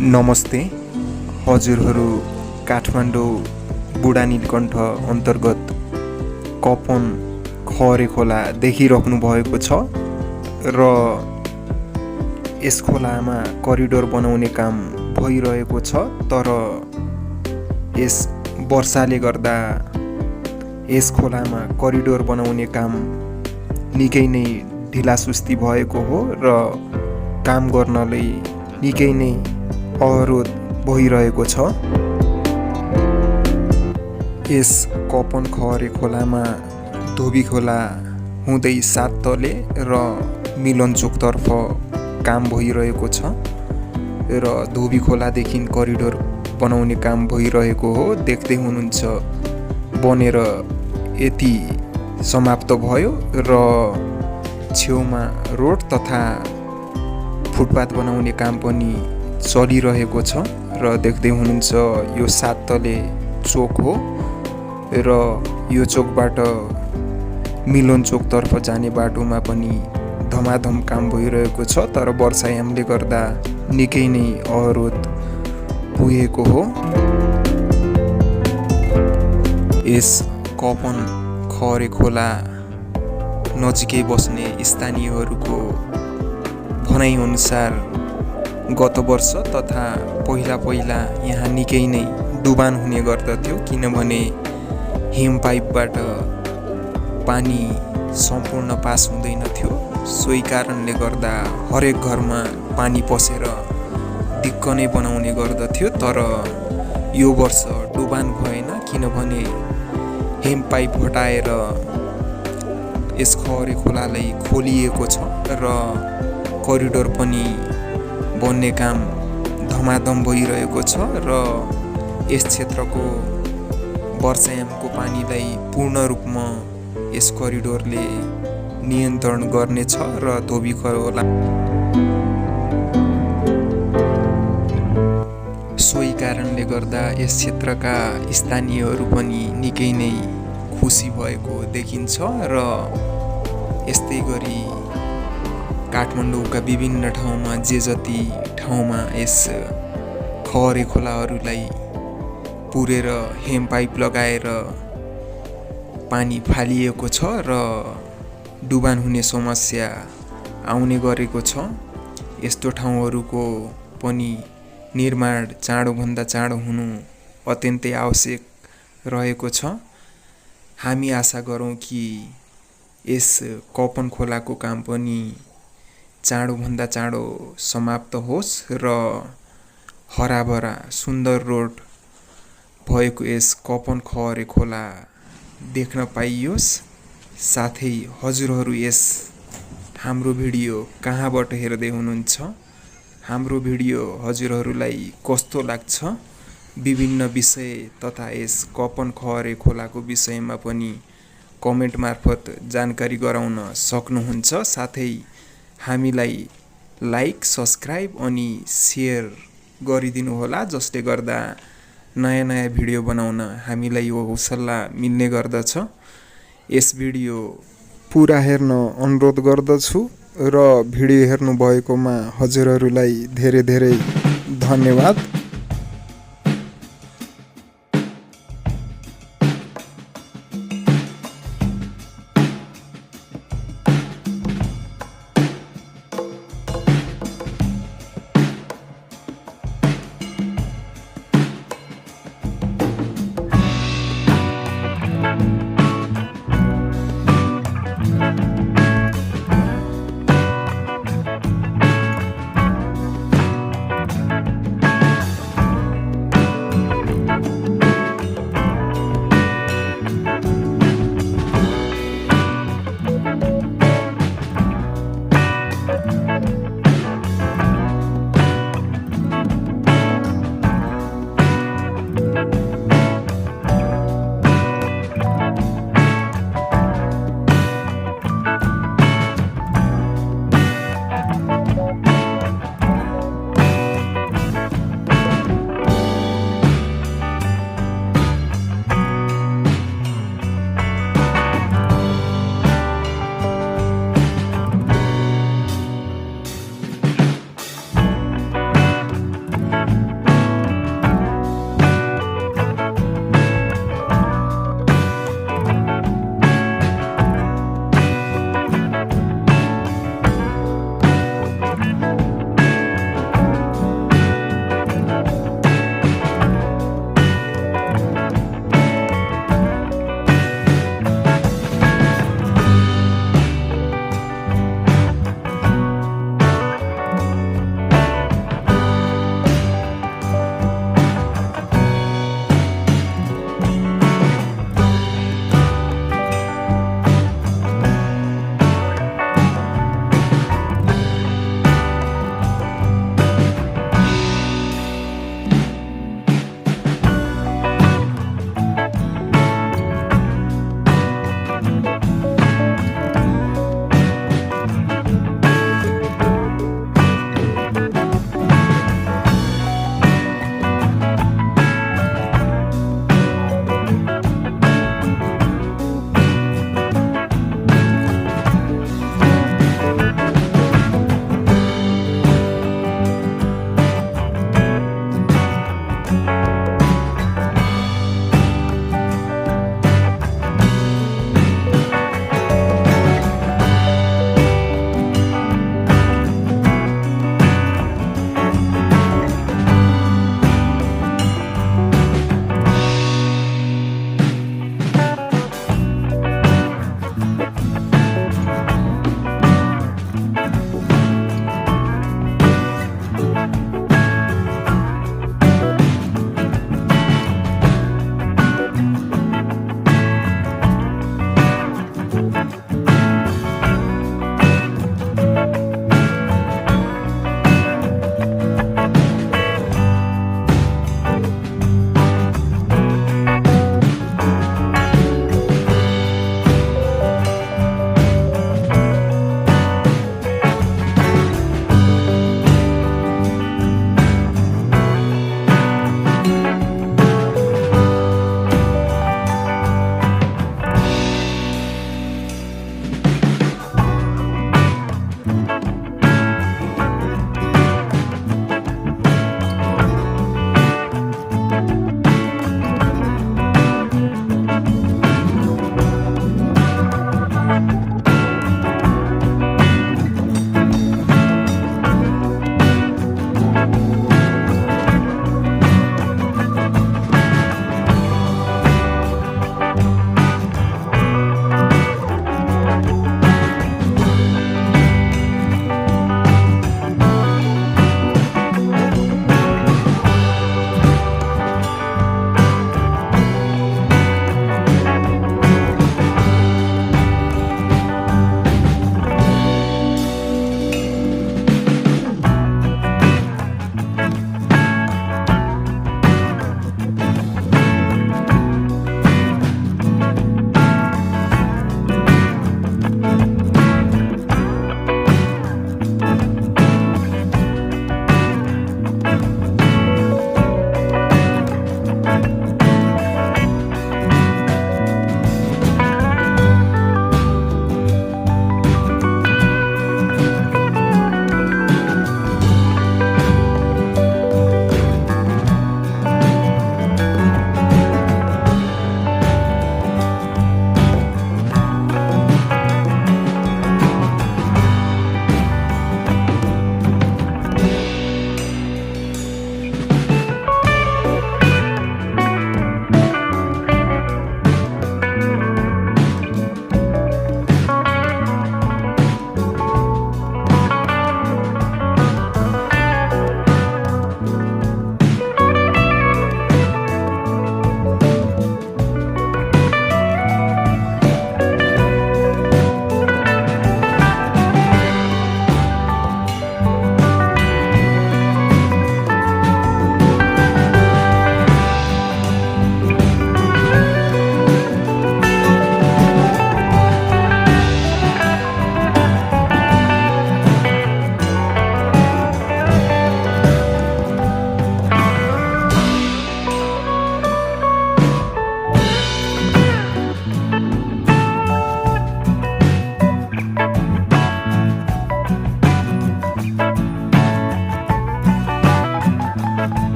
नमस्ते हजुरहरू काठमाडौँ बुढा नीलकण्ठ अन्तर्गत कपन खहरे खोला देखिराख्नु भएको छ र यस खोलामा करिडोर बनाउने काम भइरहेको छ। तर यस वर्षाले गर्दा यस खोलामा करिडोर बनाउने काम निकै नै ढिलासुस्ती भएको हो र काम गर्नले निकै नै अवरोध भइरहेको छ। यस कपन खहरे खोलामा धोबी खोला हुँदै सातले र मिलन चोकतर्फ काम भइरहेको छ र धोबी खोलादेखि करिडोर बनाउने काम भइरहेको हो। देख्दै हुनुहुन्छ बनेर यति समाप्त भयो र छेउमा रोड तथा फुटपाथ बनाउने काम पनि चलिरहेको छ र देख्दै हुनुहुन्छ यो सातले चोक हो र यो चोकबाट मिलन चोकतर्फ जाने बाटोमा पनि धमाधम काम भइरहेको छ। तर वर्षायामले गर्दा निकै नै अवरोध पुगेको हो। यस कपन खहरे खोला नजिकै बस्ने स्थानीयहरूको भनाइअनुसार गत वर्ष तथा पहिला यहाँ निकै नै डुबान हुने गर्दथ्यो, किनभने हिम पाइपबाट पानी सम्पूर्ण पास हुँदैन थियो। सोही कारणले गर्दा हरेक घरमा पानी पसेर दिक्क नै बनाउने गर्दथ्यो। तर यो वर्ष डुबान भएन, किनभने हिम पाइप हटाएर यस खहरे खोलालाई खोलिएको छ र करिडोर पनि बन्ने काम धमाधम भइरहेको छ र यस क्षेत्रको वर्षायामको पानीलाई पूर्ण रूपमा यस करिडोरले नियन्त्रण गर्नेछ र धोबी खोला सोही कारणले गर्दा यस क्षेत्रका स्थानीयहरू पनि निकै नै खुसी भएको देखिन्छ र यस्तै गरी काठमाडौँका विभिन्न ठाउँमा जे जति ठाउँमा यस खहरे खोलाहरूलाई पुरेर हेम पाइप लगाएर पानी फालिएको छ र डुबान हुने समस्या आउने गरेको छ। यस्तो ठाउँहरूको पनि निर्माण चाँडोभन्दा चाँडो हुनु अत्यन्तै आवश्यक रहेको छ। हामी आशा गरौँ कि यस कपन खोलाको काम पनि चाँडोभन्दा चाँडो समाप्त होस् र हराभरा सुन्दर रोड भएको यस कपन खहरे खोला देख्न पाइयोस्। साथै हजुरहरू यस हाम्रो भिडियो कहाँबाट हेर्दै हुनुहुन्छ, हाम्रो भिडियो हजुरहरूलाई कस्तो लाग्छ, विभिन्न विषय तथा यस कपन खहरे खोलाको विषयमा पनि कमेन्ट मार्फत जानकारी गराउन सक्नुहुन्छ। साथै हामीलाई लाइक, सब्सक्राइब अनि सेयर गरिदिनु होला, जसले गर्दा नयाँ नयाँ भिडियो बनाउन हामीलाई यो हौसला मिल्ने गर्दछ। यस भिडियो पुरा हेर्न अनुरोध गर्दछु र भिडियो हेर्नु भएकोमा हजुरहरूलाई धेरै धेरै धन्यवाद।